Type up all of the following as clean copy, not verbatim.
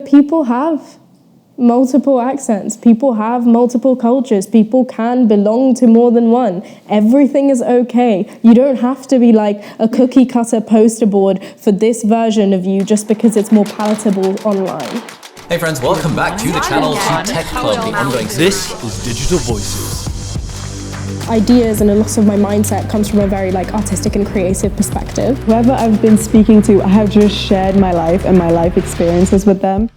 people have multiple accents, people have multiple cultures, people can belong to more than one. Everything is okay. You don't have to be like a cookie cutter poster board for this version of you just because it's more palatable online. Hey friends, welcome back to the channel to Tech Club, the ongoing. This is Digital Voices. Ideas and a lot of my mindset comes from a very like artistic and creative perspective. Whoever I've been speaking to, I have just shared my life and my life experiences with them.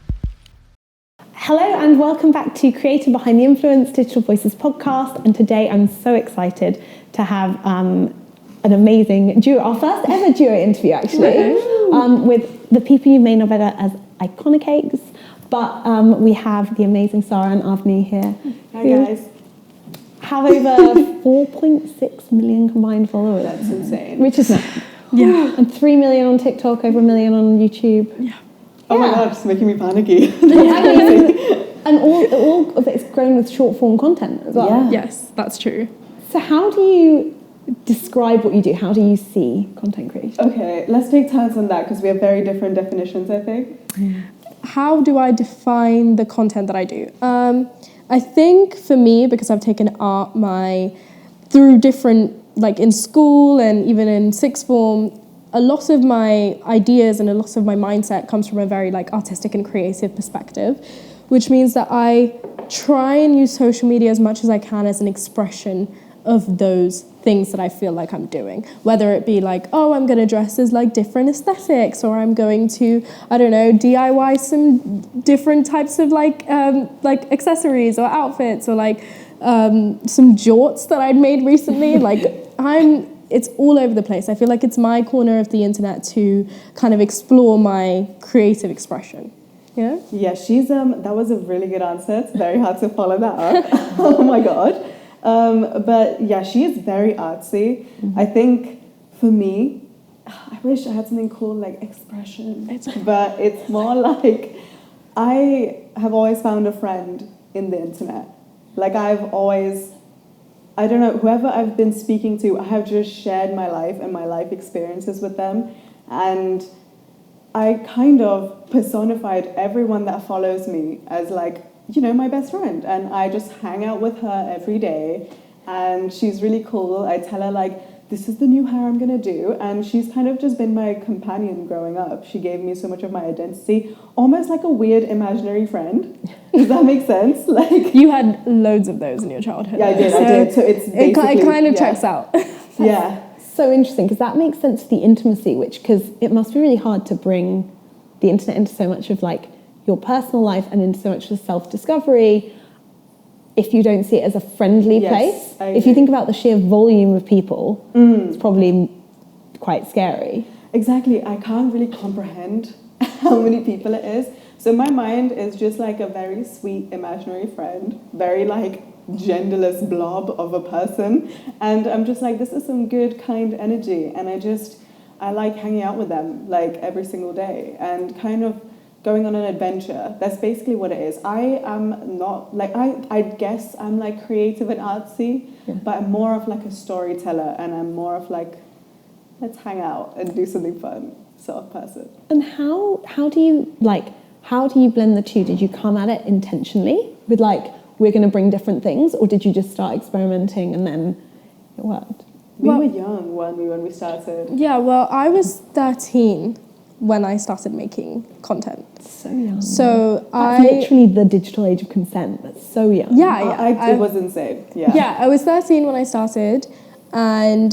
Hello and welcome back to Creator Behind the Influence Digital Voices podcast, and today I'm so excited to have an amazing duo, our first ever duo interview actually, with the people you may know better as Iconicakes, but we have the amazing Sara and Avni here. Hi guys. Have over 4.6 million combined followers. That's insane. Which is mad. Yeah. And 3 million on TikTok, over 1 million on YouTube. Yeah. Oh my god, it's making me panicky. And all of it's grown with short form content as well. Yeah. Yes, that's true. So how do you describe what you do? How do you see content creation? Okay, let's take turns on that because we have very different definitions, I think. How do I define the content that I do? I think for me, because I've taken art through different, like in school and even in sixth form, a lot of my ideas and a lot of my mindset comes from a very like artistic and creative perspective, which means that I try and use social media as much as I can as an expression of those things that I feel like I'm doing. Whether it be like, oh, I'm going to dress as like different aesthetics, or I'm going to, I don't know, DIY some different types of like accessories or outfits, or like some jorts that I'd made recently. It's all over the place. I feel like it's my corner of the internet to kind of explore my creative expression. Yeah? Yeah, that was a really good answer. It's very hard to follow that up. Oh my god. But yeah, she is very artsy. Mm-hmm. I think for me, I wish I had something called like expression, but it's more like I have always found a friend in the internet. Like I don't know, whoever I've been speaking to, I have just shared my life and my life experiences with them. And I kind of personified everyone that follows me as like, you know, my best friend. And I just hang out with her every day. And she's really cool. I tell her like, this is the new hair I'm gonna do. And she's kind of just been my companion growing up. She gave me so much of my identity, almost like a weird imaginary friend. Does that make sense? Like, you had loads of those in your childhood. Yeah, I did. So it's basically, it kind of checks out. Yeah. So interesting, because that makes sense, the intimacy, because it must be really hard to bring the internet into so much of like your personal life and into so much of self-discovery if you don't see it as a friendly place. If you think about the sheer volume of people, it's probably quite scary. Exactly. I can't really comprehend how many people it is. So my mind is just like a very sweet imaginary friend, very like genderless blob of a person. And I'm just like, this is some good, kind energy. And I like hanging out with them like every single day and kind of going on an adventure. That's basically what it is. I am not like, I guess I'm like creative and artsy, but I'm more of like a storyteller, and I'm more of like, let's hang out and do something fun sort of person. And how do you blend the two? Did you come at it intentionally with like, we're going to bring different things, or did you just start experimenting and then it worked? We were young when we started. Yeah, well, I was 13 when I started making content. So young. So That's literally the digital age of consent. That's so young. Yeah. It was insane. Yeah. Yeah, I was 13 when I started, and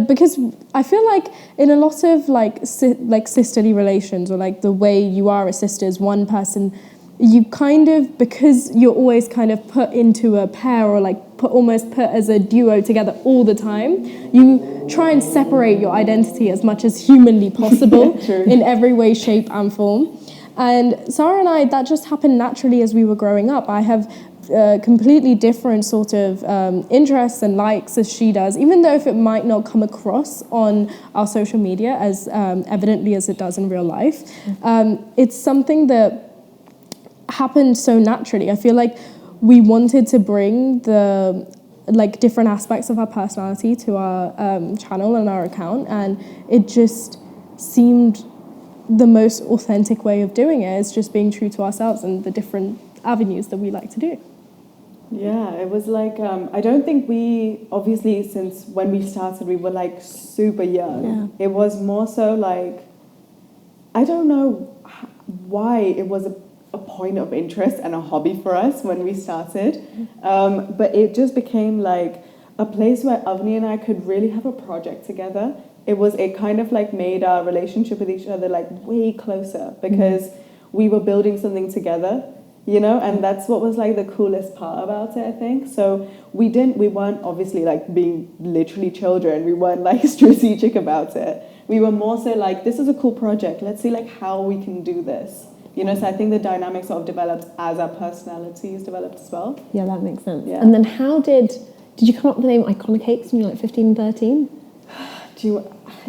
because I feel like in a lot of like sisterly relations, or like the way you are a sister as one person, you kind of, because you're always kind of put into a pair, or like almost put as a duo together all the time, you try and separate your identity as much as humanly possible in every way, shape and form. And Sara and I, that just happened naturally as we were growing up. I have completely different sort of interests and likes as she does, even though if it might not come across on our social media as evidently as it does in real life. It's something that happened so naturally. I feel like we wanted to bring the like different aspects of our personality to our channel and our account, and it just seemed the most authentic way of doing it is just being true to ourselves and the different avenues that we like to do. Yeah, it was like, I don't think we, obviously, since when we started, we were like super young. Yeah. It was more so like, I don't know why it was a point of interest and a hobby for us when we started. But it just became like a place where Avni and I could really have a project together. It kind of like made our relationship with each other like way closer because we were building something together. You know, and that's what was like the coolest part about it, I think. So we weren't obviously like being literally children. We weren't like strategic about it. We were more so like, this is a cool project. Let's see like how we can do this. You know, so I think the dynamics sort of developed as our personalities developed as well. Yeah, that makes sense. Yeah. And then how did you come up with the name Iconicakes when you were like 15 and 13?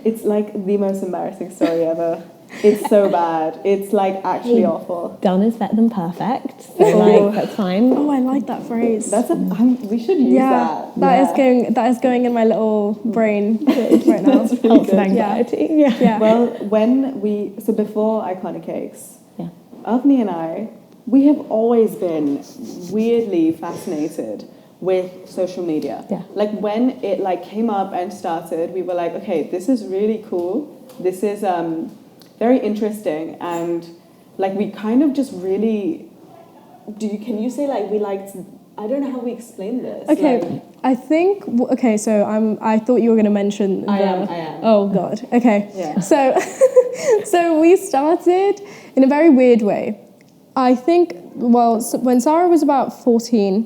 It's like the most embarrassing story ever. It's so bad. It's like actually awful. Done is better than perfect. So like that's fine. Oh, I like that phrase. We should use that. That is going in my little brain right now. That's really good. Anxiety. Yeah. Well, before Iconicakes, Avni and I, we have always been weirdly fascinated with social media. Yeah. Like when it like came up and started, we were like, okay, this is really cool. This is very interesting, and like we kind of just really can you say like we liked, I don't know how we explain this. Okay, like, I think so I thought you were going to mention I am. Oh god. Okay. Yeah. So we started in a very weird way. I think when Sara was about 14,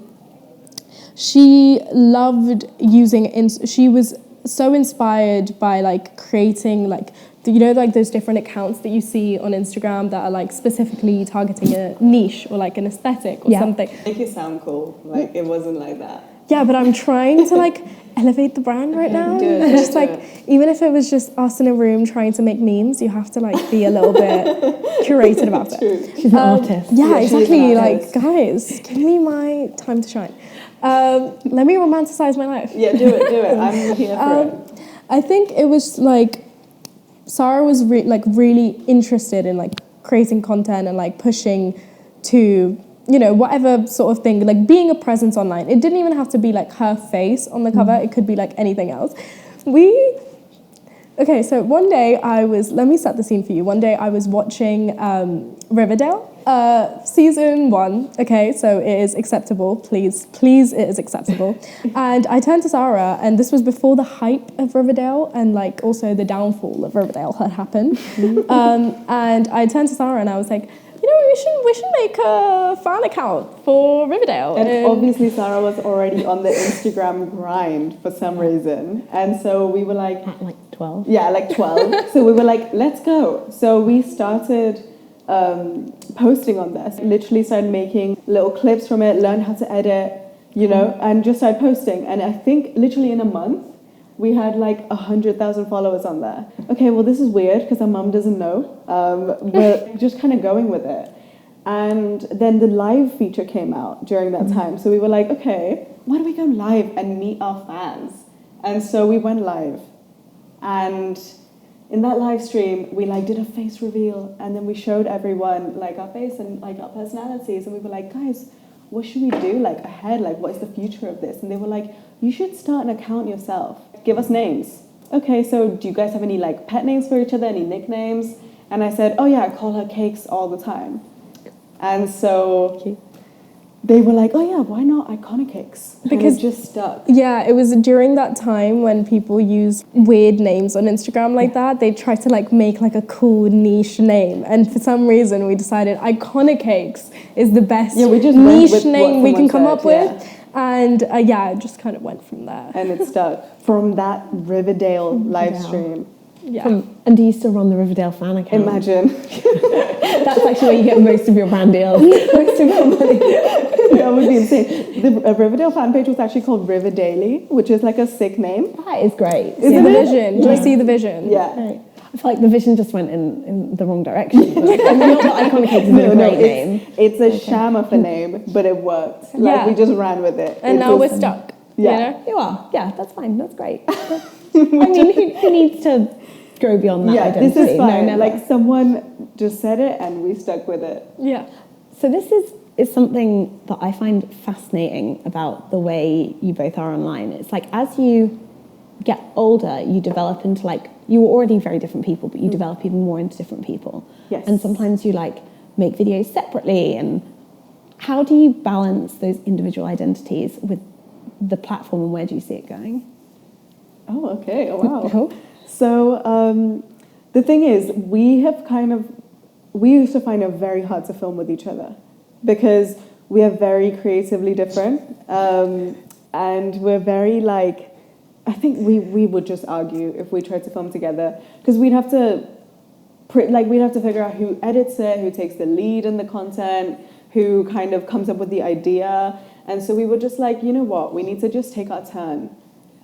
she loved using she was so inspired by like creating like, you know, like those different accounts that you see on Instagram that are like specifically targeting a niche or like an aesthetic or something. Make it sound cool. Like it wasn't like that. Yeah, but I'm trying to like elevate the brand right now. Do it. Just like, even if it was just us in a room trying to make memes, you have to like be a little bit curated about it. She's an artist. Yeah, exactly. artist. Like, guys, give me my time to shine. Let me romanticize my life. Yeah, do it. I'm here for it. I think it was like Sara was really interested in like creating content and like pushing to, you know, whatever sort of thing, like being a presence online. It didn't even have to be like her face on the cover. It could be like anything else. So one day let me set the scene for you. One day I was watching Riverdale, season 1. Okay, so it is acceptable. Please, it is acceptable. And I turned to Sara, and this was before the hype of Riverdale and like also the downfall of Riverdale had happened. And I turned to Sara and I was like, you know, we should make a fan account for Riverdale. And obviously Sara was already on the Instagram grind for some reason. And so we were like... At like 12? Yeah, like 12. So we were like, let's go. So we started posting on this. Literally started making little clips from it, learned how to edit, you know, and just started posting. And I think literally in a month, we had like 100,000 followers on there. Okay, well, this is weird because our mum doesn't know. We're just kind of going with it. And then the live feature came out during that time. So we were like, okay, why don't we go live and meet our fans? And so we went live. And in that live stream, we like did a face reveal. And then we showed everyone like our face and like our personalities. And we were like, guys, what should we do like ahead? Like, what is the future of this? And they were like, you should start an account yourself. Give us names. Okay, so do you guys have any like pet names for each other, any nicknames? And I said, oh yeah, I call her Cakes all the time. And so they were like, oh yeah, why not Iconicakes? Because it just stuck. Yeah, it was during that time when people use weird names on Instagram like that. They try to like make like a cool niche name. And for some reason we decided Iconicakes is the best niche name we can come up with. And it just kind of went from there. And it stuck from that Riverdale live stream. Yeah. And do you still run the Riverdale fan account? Imagine. That's actually where you get most of your brand deals. Most of your money. That would be insane. The Riverdale fan page was actually called Riverdale, which is like a sick name. That is great. Isn't the vision? Do you see the vision? Yeah. Right. I feel like the vision just went in the wrong direction. But not that Iconicakes is a great name. It's a sham of a name, but it worked. Like we just ran with it. And now we're stuck. Yeah. You know? You are. Yeah, that's fine. That's great. I mean, who needs to go beyond that Yeah, identity. this is fine. No, never. Like someone just said it and we stuck with it. Yeah. So this is something that I find fascinating about the way you both are online. It's like as you get older, you develop into like, you were already very different people, but you develop even more into different people. Yes. And sometimes you like make videos separately. And how do you balance those individual identities with the platform, and where do you see it going? Oh, okay. Oh, wow. Oh. So the thing is, we used to find it very hard to film with each other because we are very creatively different, and we're very like, I think we would just argue if we tried to film together because we'd have to figure out who edits it, who takes the lead in the content, who kind of comes up with the idea. And so we were just like, you know what, we need to just take our turn.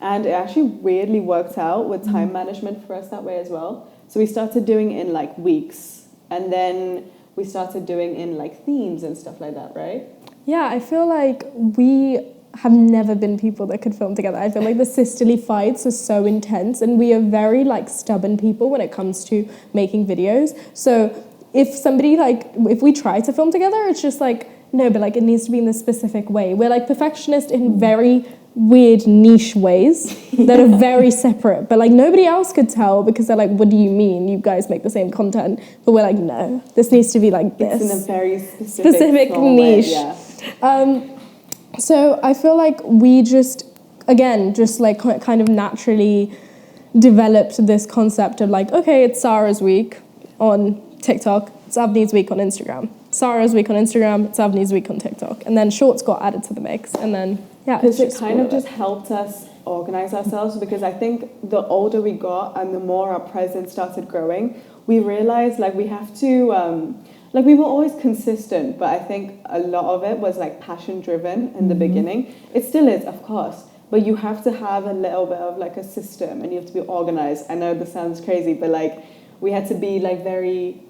And it actually weirdly worked out with time management for us that way as well. So we started doing it in like weeks, and then we started doing in like themes and stuff like that, right? Yeah, I feel like we have never been people that could film together. I feel like the sisterly fights are so intense, and we are very like stubborn people when it comes to making videos. So if we try to film together, it's just like, no, but like it needs to be in this specific way. We're like perfectionists in very weird niche ways that are very separate, but like nobody else could tell because they're like, what do you mean you guys make the same content? But we're like, no, this needs to be like this. It's in a very specific niche. Way, yeah. So I feel like we just like kind of naturally developed this concept of like, okay, it's Sara's week on TikTok, it's Avni's week on Instagram. Sara's week on Instagram, it's Avni's week on TikTok. And then shorts got added to the mix, and then, yeah. Because it kind of just helped us organize ourselves, because I think the older we got and the more our presence started growing, we realized like we have to, like we were always consistent, but I think a lot of it was like passion driven in the beginning. It still is, of course, but you have to have a little bit of like a system and you have to be organized. I know this sounds crazy, but like we had to be like very,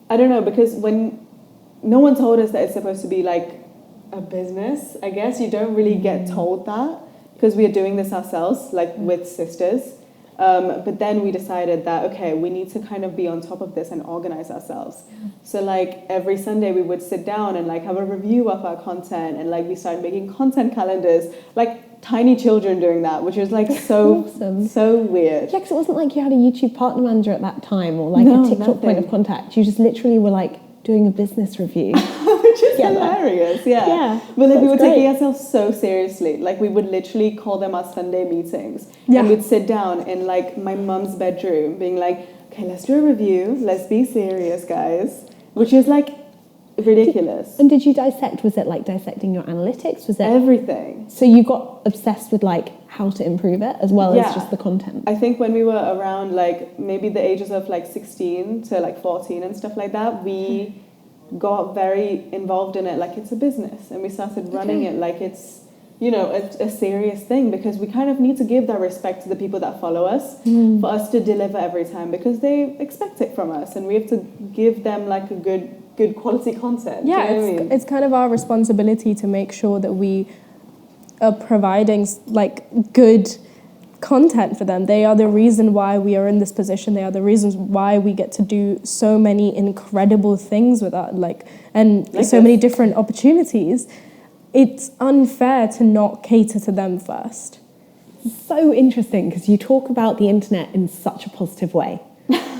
I don't know, because when no one told us that it's supposed to be like a business, I guess you don't really get told that because we are doing this ourselves, like with sisters. But then we decided that, okay, we need to kind of be on top of this and organize ourselves. So like every Sunday we would sit down and like have a review of our content, and like we started making content calendars, like tiny children doing that, which was like so Awesome. so weird. Yeah, because it wasn't like you had a YouTube partner manager at that time or like No, a TikTok nothing. point of contact. You just literally were like doing a business review. Which is hilarious, yeah. Yeah, But like we were that's great. taking ourselves so seriously. Like we would literally call them our Sunday meetings. Yeah. And we'd sit down in like my mum's bedroom being like, okay, let's do a review. Let's be serious, guys. Which is like ridiculous. And did you dissect? Was it like dissecting your analytics? Was it Everything. so you got obsessed with like how to improve it as well Yeah. as just the content? I think when we were around like maybe the ages of like 16 to like 14 and stuff like that, we got very involved in it like it's a business, and we started running it like it's, you know, a serious thing, because we kind of need to give that respect to the people that follow us for us to deliver every time, because they expect it from us and we have to give them like a good quality content. Yeah, Do you know what I mean? it's kind of our responsibility to make sure that we are providing like good content for them. They are the reason why we are in this position. They are the reasons why we get to do so many incredible things with that, and so many different opportunities. It's unfair to not cater to them first. So interesting, because you talk about the internet in such a positive way,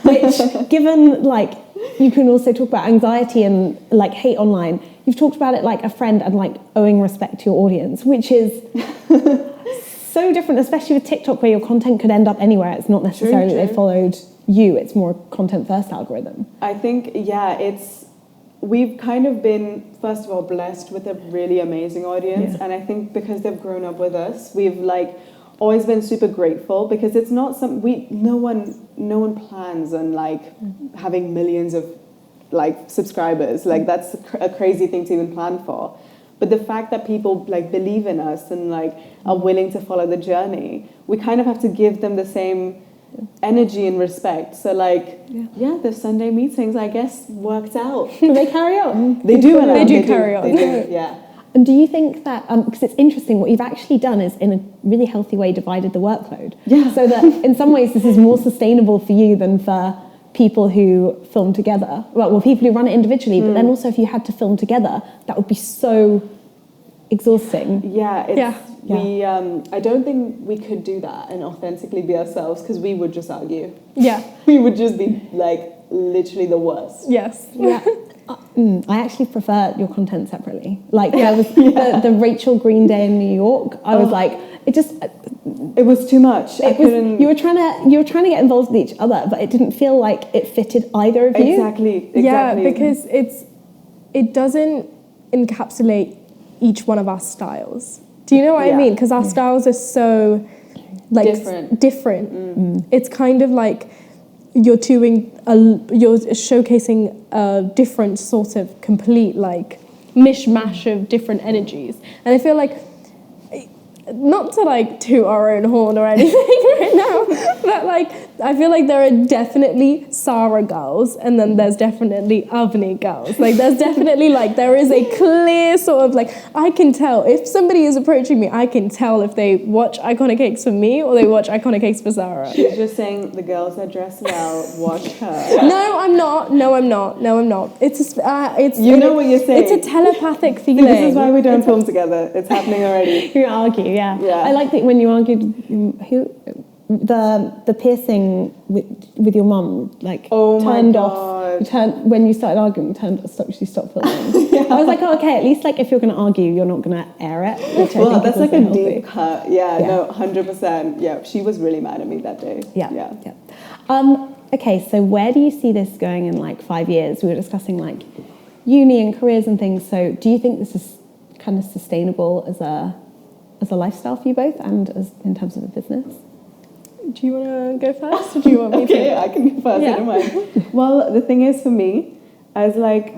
which given like you can also talk about anxiety and like hate online, you've talked about it like a friend and like owing respect to your audience, which is so different, especially with TikTok, where your content could end up anywhere. It's not necessarily True. they followed you, it's more a content first algorithm. I think, yeah, we've kind of been, first of all, blessed with a really amazing audience. Yeah. And I think because they've grown up with us, we've like always been super grateful, because it's not no one plans on like having millions of like subscribers. Like that's a crazy thing to even plan for. But the fact that people like believe in us and like are willing to follow the journey, we kind of have to give them the same energy and respect. So like, yeah, the Sunday meetings, I guess, worked out. Do they carry on? They do. They do carry on. They do, yeah. And do you think that, because it's interesting, what you've actually done is in a really healthy way divided the workload. Yeah. So that in some ways this is more sustainable for you than for people who film together. Well, people who run it individually, but then also if you had to film together, that would be so exhausting. Yeah, we. I don't think we could do that and authentically be ourselves because we would just argue. Yeah. We would just be like literally the worst. Yes. Yeah. I actually prefer your content separately. Like there was the Rachel Green Day in New York. I was like, it was too much. You were trying to get involved with each other, but it didn't feel like it fitted either of you. Exactly. Yeah, because it doesn't encapsulate each one of our styles. Do you know what I mean? Because our styles are so like different. It's kind of like you're showcasing a different sort of complete like mishmash of different energies, and I feel like, not to like toot our own horn or anything right now, but like I feel like there are definitely Sara girls and then there's definitely Avni girls. Like there's definitely like there is a clear sort of like, I can tell if somebody is approaching me, I can tell if they watch Iconicakes for me or they watch Iconicakes for Sara. She's just saying the girls that dress well, watch her. No, I'm not. It's you know what you're saying. It's a telepathic feeling. This is why we don't film together. It's happening already. You argue, yeah. I like that when you argued the piercing with your mum, like turned off. When you started arguing, she stopped filming. I was like, okay, at least like if you're going to argue, you're not going to air it. Which I think that's like a deep cut. Yeah, no, 100%. Yeah, she was really mad at me that day. Yeah. Okay, so where do you see this going in like 5 years? We were discussing like uni and careers and things. So do you think this is kind of sustainable as a lifestyle for you both and as in terms of a business? Do you want to go first or do you want me to? Okay, I can go first, I don't mind. Well, the thing is for me, as like,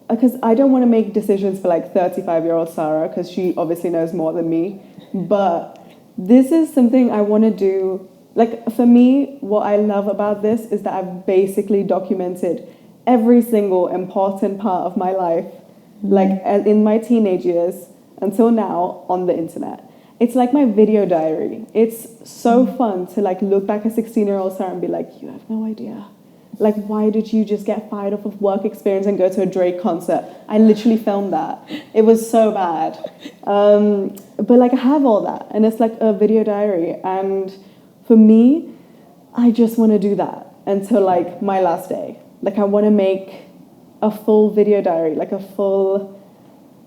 because I don't want to make decisions for like 35-year-old Sara because she obviously knows more than me, but this is something I want to do. Like for me, what I love about this is that I've basically documented every single important part of my life, like in my teenage years until now on the internet. It's like my video diary. It's so fun to like look back at 16-year-old Sara and be like, you have no idea. Like, why did you just get fired off of work experience and go to a Drake concert? I literally filmed that. It was so bad. But like I have all that and it's like a video diary. And for me, I just want to do that until like my last day. Like I want to make a full video diary, like a full,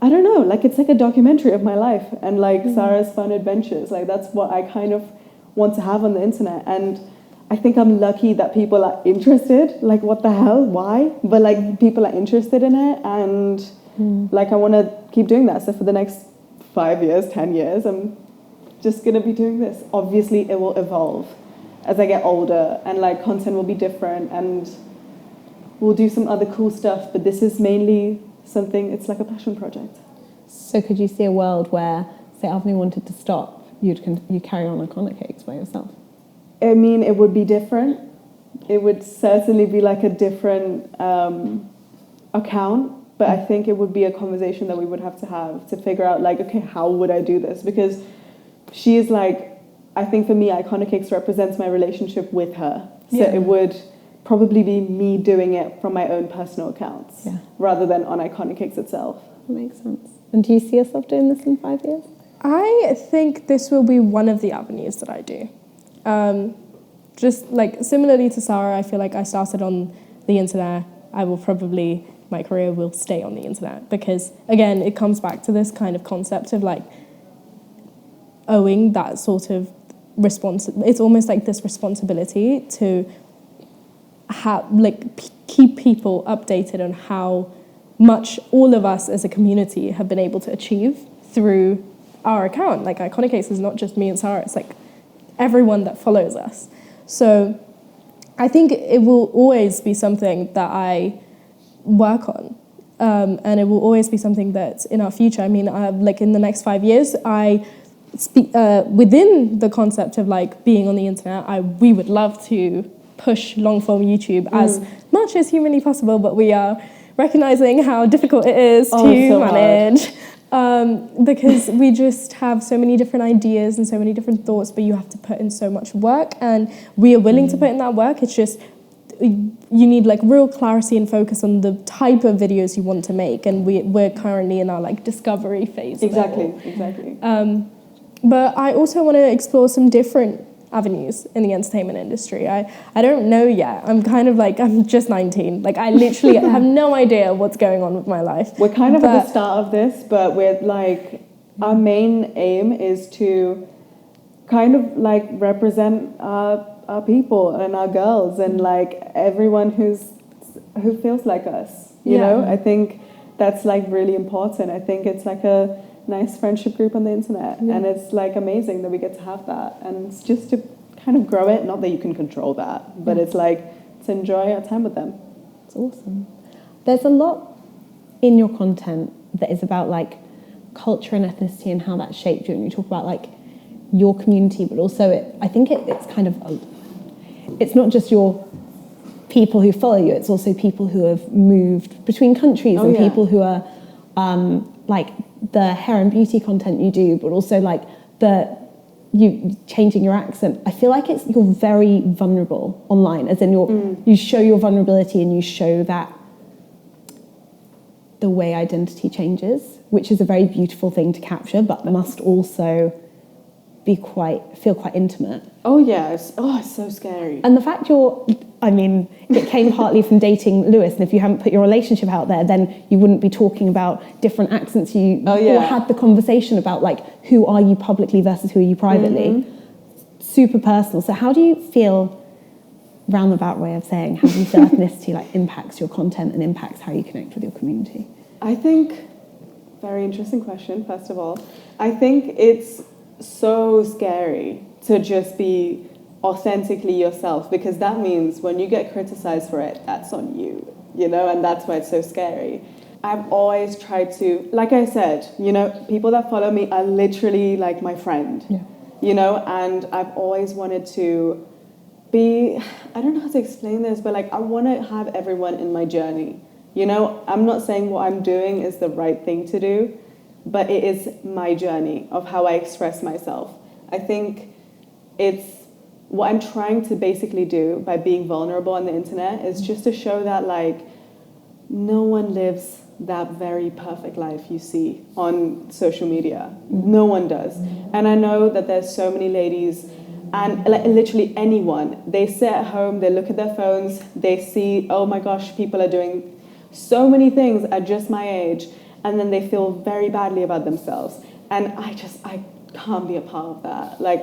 I don't know, like it's like a documentary of my life and like Sara's fun adventures. Like that's what I kind of want to have on the internet. And I think I'm lucky that people are interested. Like what the hell, why? But like people are interested in it and like I want to keep doing that. So for the next 5 years, 10 years, I'm just going to be doing this. Obviously it will evolve as I get older and like content will be different and we'll do some other cool stuff. But this is mainly something, it's like a passion project. So could you see a world where, say, Avni wanted to stop, you carry on Iconicakes by yourself? I mean, it would be different. It would certainly be like a different account, but I think it would be a conversation that we would have to figure out, like, okay, how would I do this? Because she is like, I think for me, Iconicakes represents my relationship with her. So it would probably be me doing it from my own personal accounts rather than on Iconicakes itself. That makes sense. And do you see yourself doing this in 5 years? I think this will be one of the avenues that I do. Just like similarly to Sara, I feel like I started on the internet. My career will stay on the internet because, again, it comes back to this kind of concept of like owing that sort of it's almost like this responsibility to keep people updated on how much all of us as a community have been able to achieve through our account. Like Iconicakes is not just me and Sara, it's like everyone that follows us. So I think it will always be something that I work on, and it will always be something that's in our future. I mean, like in the next 5 years, I speak within the concept of like being on the internet. We would love to push long form YouTube as much as humanly possible, but we are recognizing how difficult it is to manage. Because we just have so many different ideas and so many different thoughts, but you have to put in so much work, and we are willing to put in that work. It's just you need like real clarity and focus on the type of videos you want to make, and we're currently in our like discovery phase. Exactly. But I also want to explore some different avenues in the entertainment industry. I don't know yet. I'm kind of like, I'm just 19. Like, I literally have no idea what's going on with my life. We're kind of at the start of this, but we're like, our main aim is to kind of like represent our people and our girls and like everyone who feels like us, you know? I think that's like really important. I think it's like a nice friendship group on the internet, and it's like amazing that we get to have that, and it's just to kind of grow it. Not that you can control that, but it's like to enjoy our time with them. It's awesome. There's a lot in your content that is about like culture and ethnicity and how that shaped you, and you talk about like your community, but also I think it's kind of it's not just your people who follow you, it's also people who have moved between countries and people who are like the hair and beauty content you do, but also like you changing your accent. I feel like you're very vulnerable online, as in you show your vulnerability and you show that the way identity changes, which is a very beautiful thing to capture, but must also feel quite intimate. Oh yes. Oh, it's so scary. And the fact it came partly from dating Lewis, and if you hadn't put your relationship out there, then you wouldn't be talking about different accents or had the conversation about like who are you publicly versus who are you privately. Super personal. So how do you feel, roundabout way of saying, how do you feel ethnicity like impacts your content and impacts how you connect with your community? I think, very interesting question, first of all. I think it's so scary to just be authentically yourself, because that means when you get criticized for it, that's on you, you know, and that's why it's so scary. I've always tried to, like I said, you know, people that follow me are literally like my friend, you know, and I've always wanted to be, I don't know how to explain this, but like I want to have everyone in my journey, you know. I'm not saying what I'm doing is the right thing to do, but it is my journey of how I express myself. I think it's what I'm trying to basically do by being vulnerable on the internet is just to show that like no one lives that very perfect life you see on social media. No one does. And I know that there's so many ladies, and like literally anyone, they sit at home, they look at their phones, they see, oh my gosh, people are doing so many things at just my age, and then they feel very badly about themselves. And I can't be a part of that. Like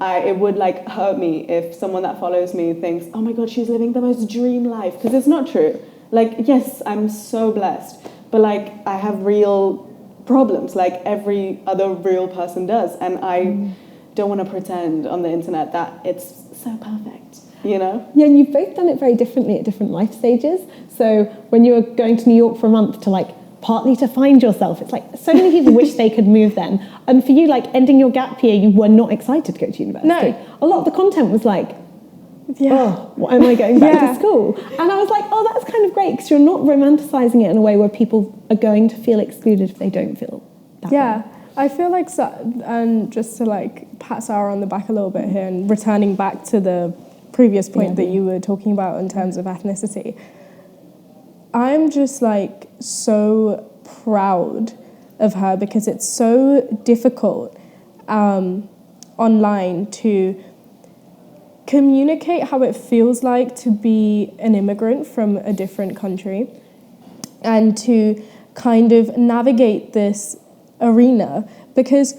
it would like hurt me if someone that follows me thinks, oh my God, she's living the most dream life, because it's not true. Like, yes, I'm so blessed, but like I have real problems like every other real person does, and I don't want to pretend on the internet that it's so perfect, you know? Yeah, and you've both done it very differently at different life stages. So when you were going to New York for a month to like partly to find yourself, it's like so many people wish they could move then. And for you, like ending your gap year, you were not excited to go to university. No. A lot of the content was like, oh, why am I going back to school? And I was like, oh, that's kind of great, because you're not romanticizing it in a way where people are going to feel excluded if they don't feel that way. I feel like, and just to like pat Sara on the back a little bit here, and returning back to the previous point that you were talking about in terms of ethnicity, I'm just like so proud of her, because it's so difficult online to communicate how it feels like to be an immigrant from a different country, and to kind of navigate this arena, because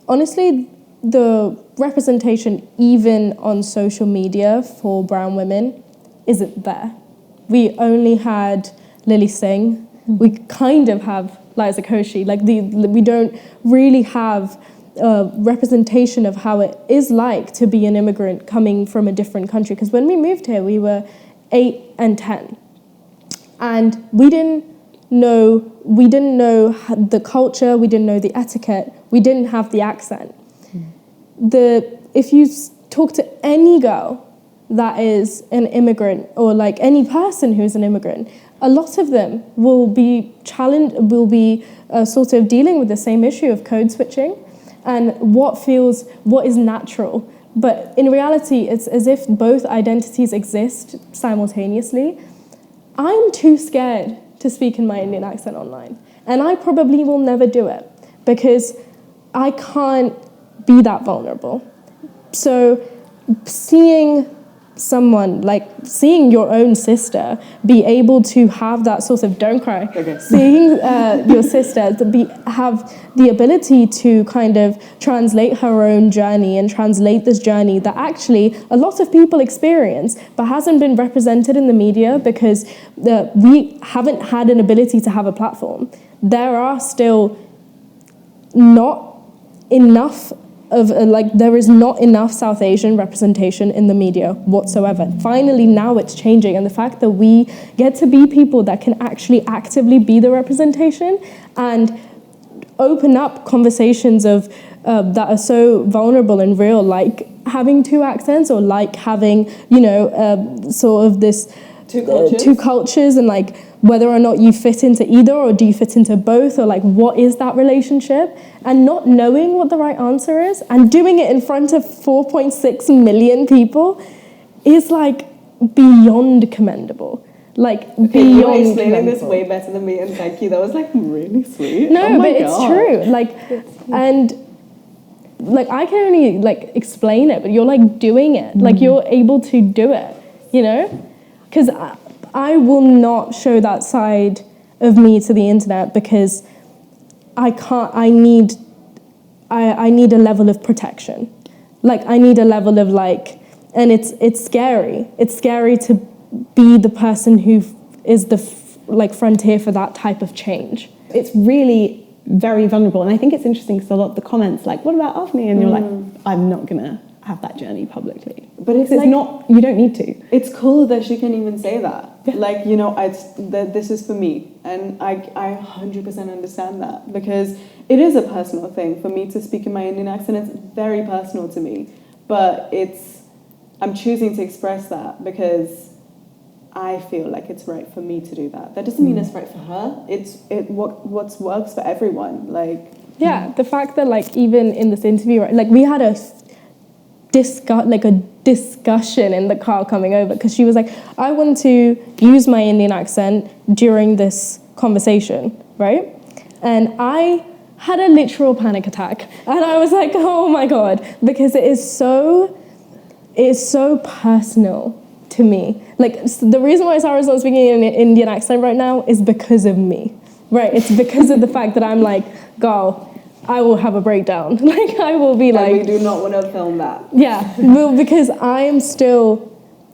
honestly the representation even on social media for brown women isn't there. We only had Lily Singh, we kind of have Liza Koshy, like we don't really have a representation of how it is like to be an immigrant coming from a different country, because when we moved here we were 8 and 10, and we didn't know the culture, we didn't know the etiquette, we didn't have the accent. If you talk to any girl that is an immigrant, or like any person who's an immigrant, a lot of them will be sort of dealing with the same issue of code switching and what is natural. But in reality, it's as if both identities exist simultaneously. I'm too scared to speak in my Indian accent online. And I probably will never do it because I can't be that vulnerable. So seeing your own sister be able to have that sort of, don't cry, seeing your sister have the ability to kind of translate her own journey and translate this journey that actually a lot of people experience but hasn't been represented in the media because we haven't had an ability to have a platform. There are still not enough there is not enough South Asian representation in the media whatsoever. Finally, now it's changing, and the fact that we get to be people that can actually actively be the representation and open up conversations of that are so vulnerable and real, like having two accents or like having, sort of this two cultures and like whether or not you fit into either or do you fit into both or like what is that relationship, and not knowing what the right answer is and doing it in front of 4.6 million people is like beyond commendable. Like beyond you were explaining commendable. This way better than me, and thank you. That was like really sweet. No, but it's true. Like, and like I can only like explain it, but you're like doing it. Like you're able to do it, because I will not show that side of me to the internet because I can't. I need a level of protection. Like I need a level of and it's scary. It's scary to be the person who is the frontier for that type of change. It's really very vulnerable, and I think it's interesting because a lot of the comments like, "What about Avni?" And you're like, "I'm not gonna have that journey publicly." But it's not. You don't need to. It's cool that she can even say that. Yeah. This is for me, and I 100% understand that because it is a personal thing for me to speak in my Indian accent. It's very personal to me, but I'm choosing to express that because I feel like it's right for me to do that. That doesn't mean it's right for her. What works for everyone. Yeah, the fact that even in this interview, we had a discussion in the car coming over because she was like, I want to use my Indian accent during this conversation, right? And I had a literal panic attack, and I was like, oh my god, because it is so personal to me. The reason why Sara's not speaking in an Indian accent right now is because of me, right? It's because of the fact that I'm like, girl, I will have a breakdown. I will be like... we do not want to film that. Yeah, well, because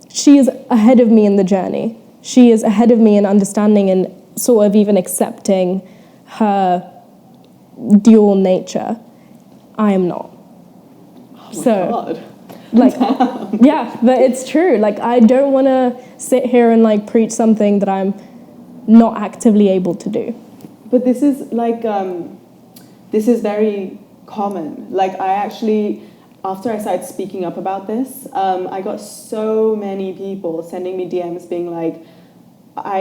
she is ahead of me in the journey. She is ahead of me in understanding and sort of even accepting her dual nature. I am not. Oh my God. Yeah, but it's true. I don't want to sit here and preach something that I'm not actively able to do. But this is this is very common. I actually, after I started speaking up about this, I got so many people sending me DMs being like, I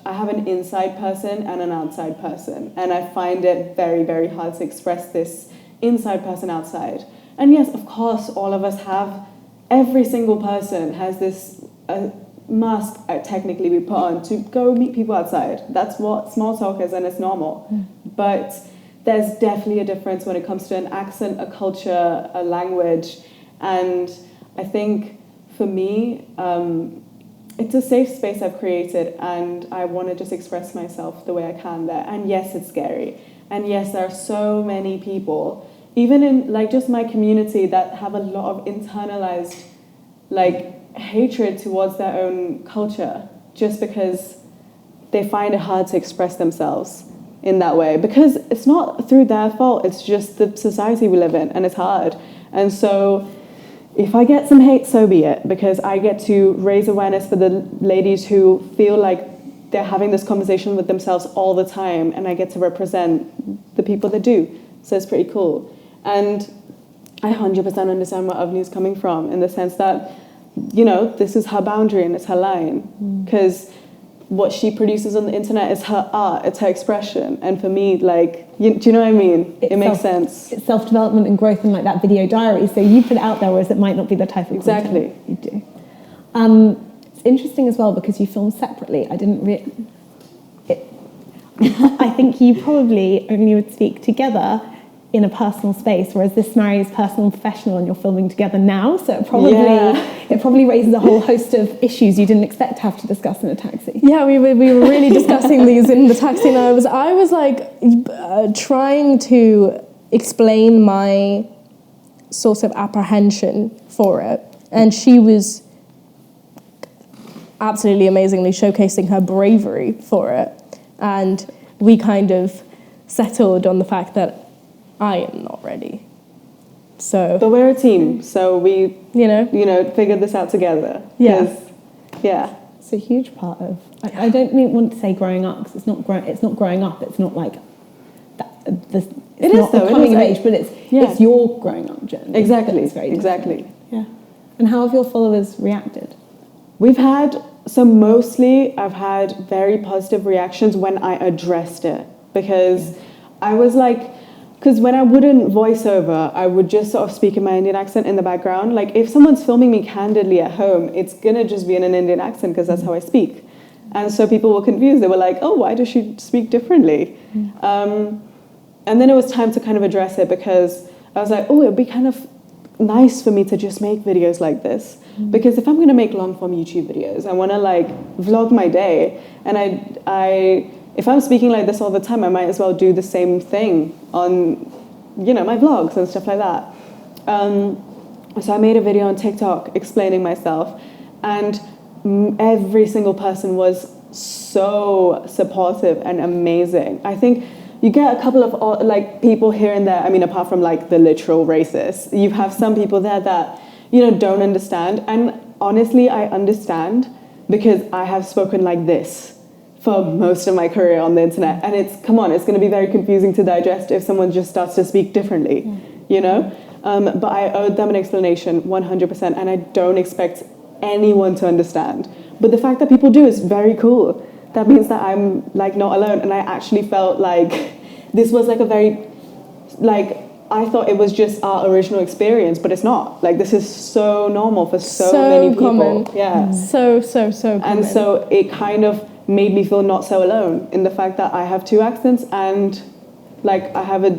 have an inside person and an outside person, and I find it very, very hard to express this inside person outside. And yes, of course, all of us every single person has this mask technically we put on to go meet people outside. That's what small talk is, and it's normal. But there's definitely a difference when it comes to an accent, a culture, a language. And I think for me, it's a safe space I've created, and I want to just express myself the way I can there. And yes, it's scary. And yes, there are so many people, even in just my community, that have a lot of internalized hatred towards their own culture just because they find it hard to express themselves in that way, because it's not through their fault, it's just the society we live in, and it's hard. And so if I get some hate, so be it, because I get to raise awareness for the ladies who feel like they're having this conversation with themselves all the time, and I get to represent the people that do. So it's pretty cool. And I 100% understand where Avni is coming from, in the sense that, you know, this is her boundary and it's her line. Because what she produces on the internet is her art, it's her expression. And for me, like, do you know what I mean? It makes sense. It's self-development and growth, and like that video diary. So you put it out there, whereas it might not be the type of content you do. It's interesting as well because you film separately. I think you probably only would speak together in a personal space, whereas this marries personal and professional, and you're filming together now. So it probably raises a whole host of issues you didn't expect to have to discuss in a taxi. Yeah, we were really discussing these in the taxi, and I was like trying to explain my sort of apprehension for it, and she was absolutely amazingly showcasing her bravery for it, and we kind of settled on the fact that I am not ready. So, but we're a team, so we, you know, figured this out together. Yeah. It's a huge part of. I don't want to say growing up, because it's not growing up. It's not like that. It's not the coming of age, but it's your growing up journey. Exactly. It's very exactly. different. Yeah. And how have your followers reacted? Mostly I've had very positive reactions when I addressed it, because I was like, because when I wouldn't voice over, I would just sort of speak in my Indian accent in the background. Like, if someone's filming me candidly at home, it's gonna just be in an Indian accent because that's how I speak. And so people were confused. They were like, oh, why does she speak differently? And then it was time to kind of address it, because I was like, oh, it'd be kind of nice for me to just make videos like this. Because if I'm gonna make long form YouTube videos, I wanna like vlog my day. And if I'm speaking like this all the time, I might as well do the same thing on, you know, my vlogs and stuff like that. So I made a video on TikTok explaining myself, and every single person was so supportive and amazing. I think you get a couple of like people here and there. I mean, apart from like the literal racists, you have some people there that, you know, don't understand. And honestly, I understand, because I have spoken like this for most of my career on the internet, and it's going to be very confusing to digest if someone just starts to speak differently, you know? But I owed them an explanation 100%, and I don't expect anyone to understand. But the fact that people do is very cool. That means that I'm like not alone, and I actually felt like this was like a very, like, I thought it was just our original experience, but it's not. Like, this is so normal for so many people. Common. Yeah. So common. And so it kind of made me feel not so alone in the fact that I have two accents, and like I have a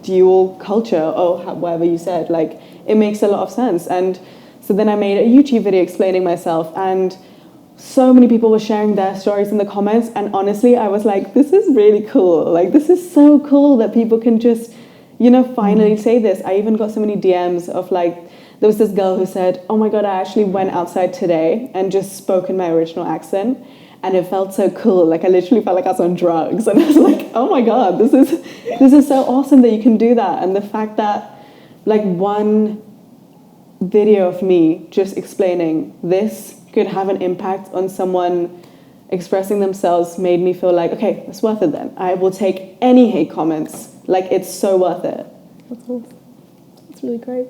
dual culture, or whatever you said. Like, it makes a lot of sense. And so then I made a YouTube video explaining myself, and so many people were sharing their stories in the comments, and honestly I was like, this is really cool. Like, this is so cool that people can just, you know, finally say this. I even got so many DMs of like, there was this girl who said, oh my god, I actually went outside today and just spoke in my original accent, and it felt so cool. Like, I literally felt like I was on drugs, and I was like, oh my god, this is so awesome that you can do that. And the fact that like one video of me just explaining this could have an impact on someone expressing themselves made me feel like, okay, it's worth it then. I will take any hate comments. Like, it's so worth it. That's awesome. That's really great.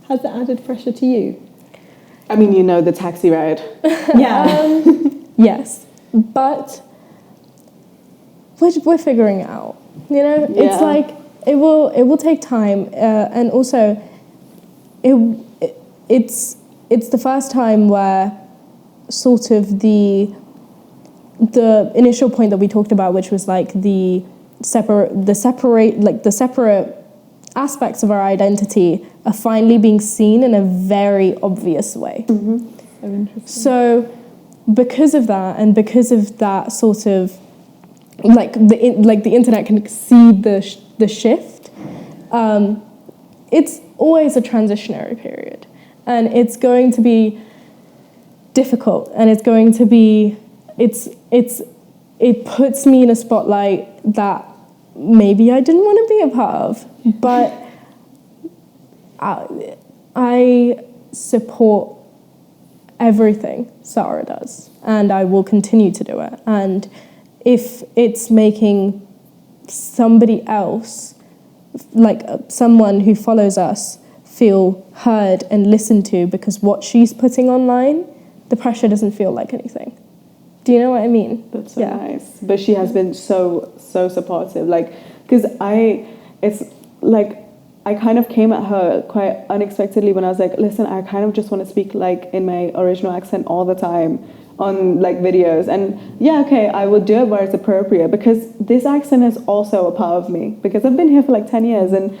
Has that added pressure to you? I mean, you know, the taxi ride. Yeah. Yes, but we're figuring it out. You know, it's like it will take time, and also it's the first time where sort of the initial point that we talked about, which was like the separate aspects of our identity are finally being seen in a very obvious way. So interesting. So because of that, and because of that sort of like the internet can see the shift, it's always a transitionary period, and it's going to be difficult, and it's going to be it puts me in a spotlight that maybe I didn't want to be a part of, but I support everything Sara does, and I will continue to do it. And if it's making somebody else, like someone who follows us, feel heard and listened to, because what she's putting online, the pressure doesn't feel like anything. Do you know what I mean? That's so nice. But she has been so supportive. Like, because I kind of came at her quite unexpectedly when I was like, listen, I kind of just want to speak like in my original accent all the time on like videos. And yeah, okay, I will do it where it's appropriate, because this accent is also a part of me, because I've been here for like 10 years. And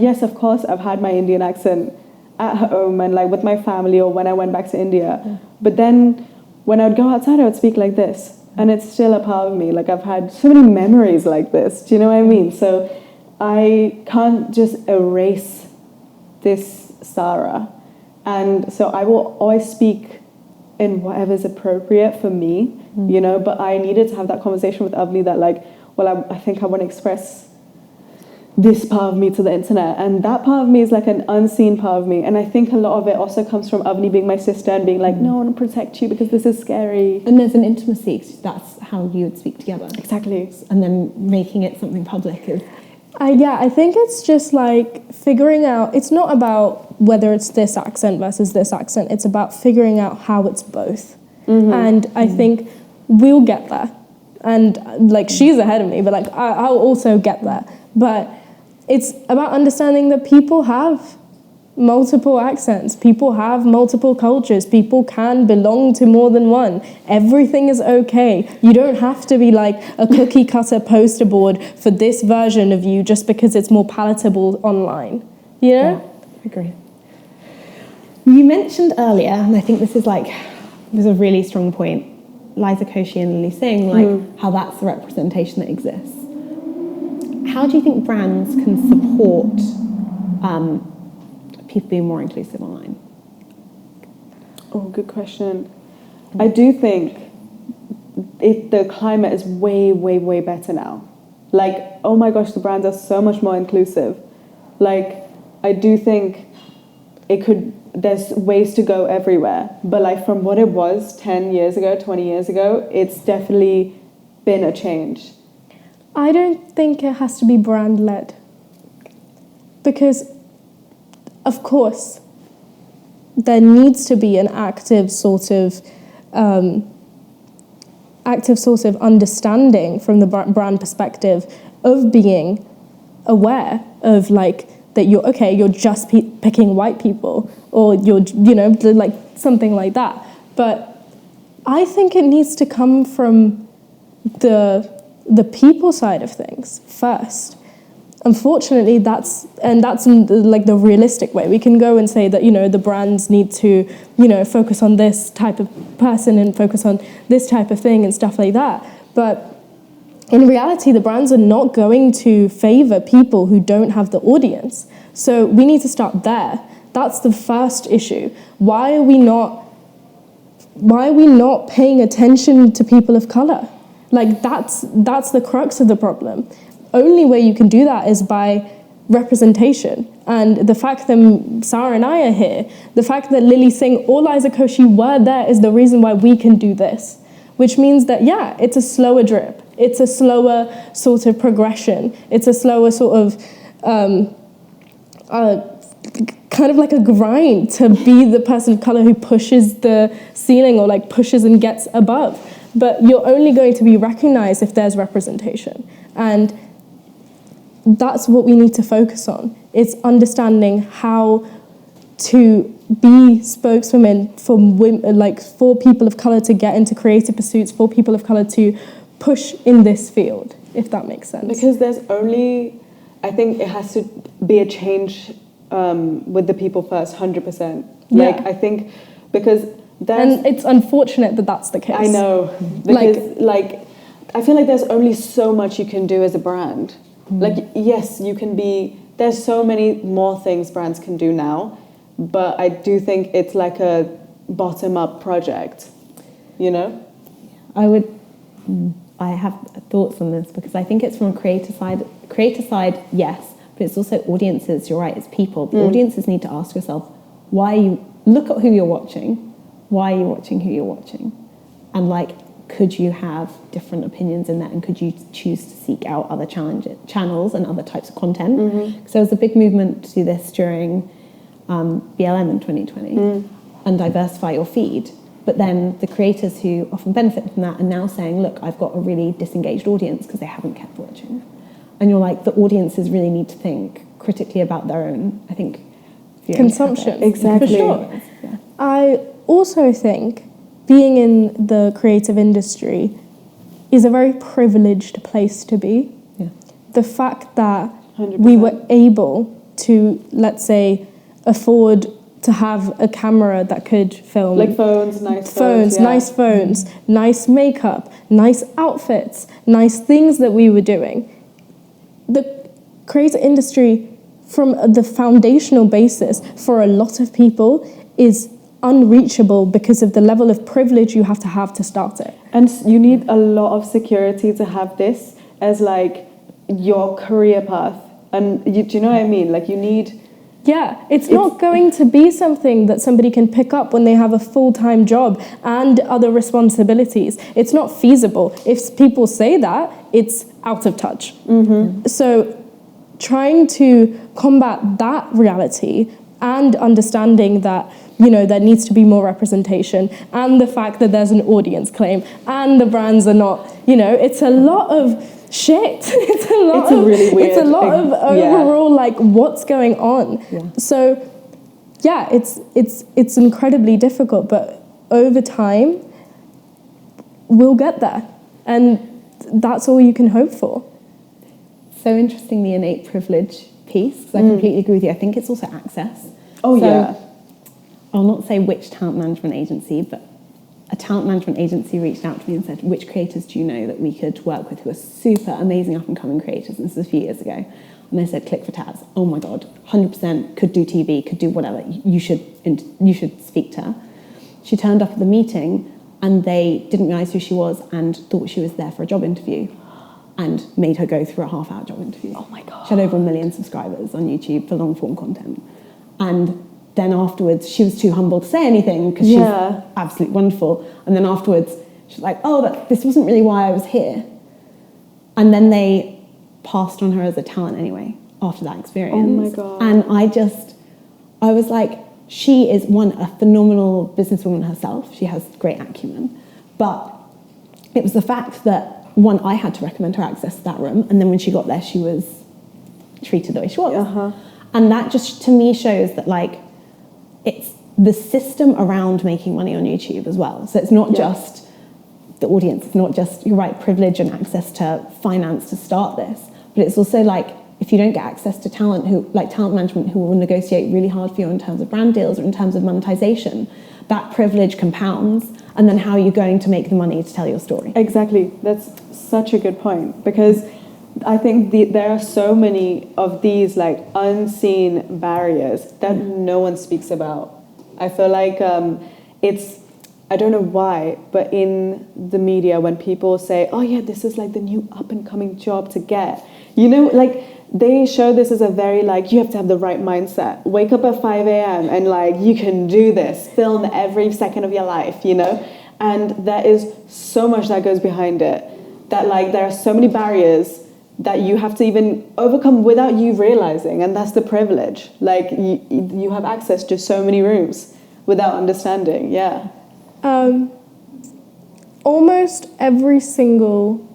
yes, of course, I've had my Indian accent at home and like with my family or when I went back to India. Yeah. But then when I would go outside, I would speak like this. And it's still a part of me. Like, I've had so many memories like this. Do you know what I mean? So I can't just erase this Sara. And so I will always speak in whatever's appropriate for me, you know, but I needed to have that conversation with Avni that like, well, I think I want to express this part of me to the internet, and that part of me is like an unseen part of me. And I think a lot of it also comes from Avni being my sister and being like, no, I want to protect you because this is scary. And there's an intimacy, that's how you would speak together. Exactly. And then making it something public is... I think it's just like figuring out, it's not about whether it's this accent versus this accent, it's about figuring out how it's both. And I think we'll get there. And like, she's ahead of me, but like, I'll also get there. But it's about understanding that people have multiple accents, people have multiple cultures, people can belong to more than one. Everything is okay. You don't have to be like a cookie cutter poster board for this version of you just because it's more palatable online. You know? Yeah, I agree. You mentioned earlier, and I think this is a really strong point, Liza Koshy and Lily Singh, like how that's the representation that exists. How do you think brands can support people being more inclusive online? Oh, good question. I do think the climate is way, way, way better now. Like, oh my gosh, the brands are so much more inclusive. Like, I do think there's ways to go everywhere. But like from what it was 10 years ago, 20 years ago, it's definitely been a change. I don't think it has to be brand-led. Because, of course, there needs to be an active sort of understanding from the brand perspective of being aware of like that you're just picking white people, or you're, you know, like something like that. But I think it needs to come from the people side of things first. Unfortunately, that's like the realistic way. We can go and say that, you know, the brands need to, you know, focus on this type of person and focus on this type of thing and stuff like that. But in reality, the brands are not going to favor people who don't have the audience. So we need to start there. That's the first issue. Why are we not paying attention to people of color? Like, that's the crux of the problem. Only way you can do that is by representation. And the fact that Sara and I are here, the fact that Lily Singh or Liza Koshy were there is the reason why we can do this. Which means that, yeah, it's a slower drip. It's a slower sort of progression. It's a slower sort of kind of like a grind to be the person of color who pushes the ceiling or like pushes and gets above. But you're only going to be recognized if there's representation. And that's what we need to focus on. It's understanding how to be spokeswomen for women, like for people of color to get into creative pursuits, for people of color to push in this field, if that makes sense. Because I think it has to be a change with the people first, 100%. Like, I think because and it's unfortunate that that's the case. I know, because like I feel like there's only so much you can do as a brand. Like, yes, you can be, there's so many more things brands can do now, but I do think it's like a bottom-up project, you know? I have thoughts on this because I think it's from a creator side, yes, but it's also audiences, you're right, it's people. The audiences need to ask yourself, look at who you're watching, why are you watching who you're watching? And like, could you have different opinions in that, and could you choose to seek out other channels and other types of content? So there was a big movement to do this during BLM in 2020 and diversify your feed. But then the creators who often benefit from that are now saying, look, I've got a really disengaged audience because they haven't kept watching. And you're like, the audiences really need to think critically about their own, I think, consumption. Exactly. For sure. Yeah. I also think being in the creative industry is a very privileged place to be. Yeah. The fact that 100%. we were able to, let's say, afford to have a camera that could film. Like phones, nice phones. Yeah. Nice phones, nice makeup, nice outfits, nice things that we were doing. The creative industry, from the foundational basis, for a lot of people, is unreachable because of the level of privilege you have to start it. And you need a lot of security to have this as like your career path. And do you know what I mean? Like you need... Yeah, it's not going to be something that somebody can pick up when they have a full-time job and other responsibilities. It's not feasible. If people say that, it's out of touch. So trying to combat that reality and understanding that, you know, there needs to be more representation, and the fact that there's an audience claim and the brands are not, you know, it's a lot of shit. It's a lot of overall like what's going on. Yeah. So yeah, it's incredibly difficult, but over time we'll get there, and that's all you can hope for. So interesting, the innate privilege piece, because I completely agree with you. I think it's also access. Oh, yeah. I'll not say which talent management agency, but a talent management agency reached out to me and said, which creators do you know that we could work with who are super amazing up-and-coming creators? And this was a few years ago. And they said, click for Taz. Oh my God, 100%, could do TV, could do whatever. You should speak to her. She turned up at the meeting and they didn't realise who she was and thought she was there for a job interview and made her go through a half-hour job interview. Oh my God. She had over 1 million subscribers on YouTube for long-form content. And then afterwards, she was too humble to say anything because she's absolutely wonderful. And then afterwards, she's like, oh, this wasn't really why I was here. And then they passed on her as a talent anyway after that experience. Oh my God. And I was like, she is a phenomenal businesswoman herself. She has great acumen. But it was the fact that, one, I had to recommend her access to that room. And then when she got there, she was treated the way she was. And that just, to me, shows that, like, it's the system around making money on YouTube as well. So it's not just the audience, it's not just, you're right, privilege and access to finance to start this, but it's also like, if you don't get access to talent management who will negotiate really hard for you in terms of brand deals or in terms of monetization, that privilege compounds, and then how are you going to make the money to tell your story? Exactly, that's such a good point, because I think there are so many of these like unseen barriers that no one speaks about. I feel like it's, I don't know why, but in the media when people say, oh yeah, this is like the new up and coming job to get, you know, like they show this as a very like, you have to have the right mindset. Wake up at 5 a.m. and like, you can do this, film every second of your life, you know? And there is so much that goes behind it, that like there are so many barriers that you have to even overcome without you realizing, and that's the privilege. Like you have access to so many rooms without understanding. Almost every single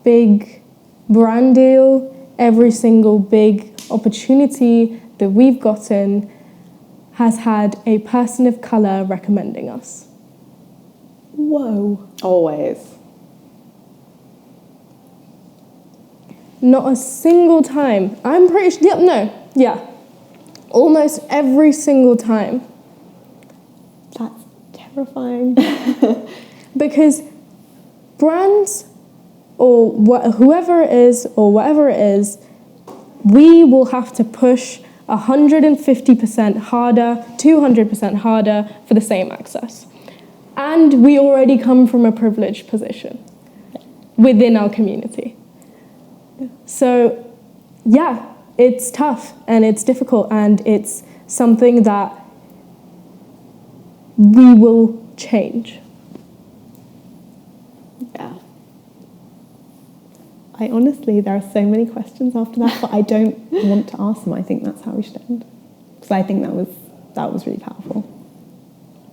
big brand deal, every single big opportunity that we've gotten has had a person of colour recommending us. Whoa. Always. Not a single time. I'm pretty sure, almost every single time. That's terrifying. Because brands or whoever it is or whatever it is, we will have to push 150% harder, 200% harder for the same access. And we already come from a privileged position within our community. So, yeah, it's tough and it's difficult, and it's something that we will change. Yeah. I honestly, there are so many questions after that, but I don't want to ask them. I think that's how we should end. Because I think that was that was really powerful.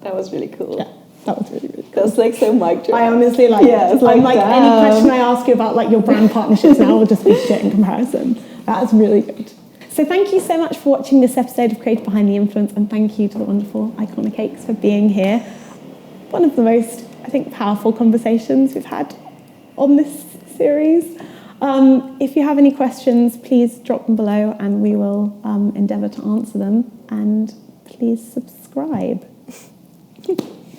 That was really cool. Yeah, that was really, really cool. That was like so mic drop. I honestly like, yeah, it's I'm like any damn. question I ask you about like your brand partnerships now will just be shit in comparison. That's really good. So thank you so much for watching this episode of Creative Behind the Influence, and thank you to the wonderful Iconicakes for being here. One of the most, I think, powerful conversations we've had on this series. If you have any questions, please drop them below and we will endeavour to answer them. And please subscribe.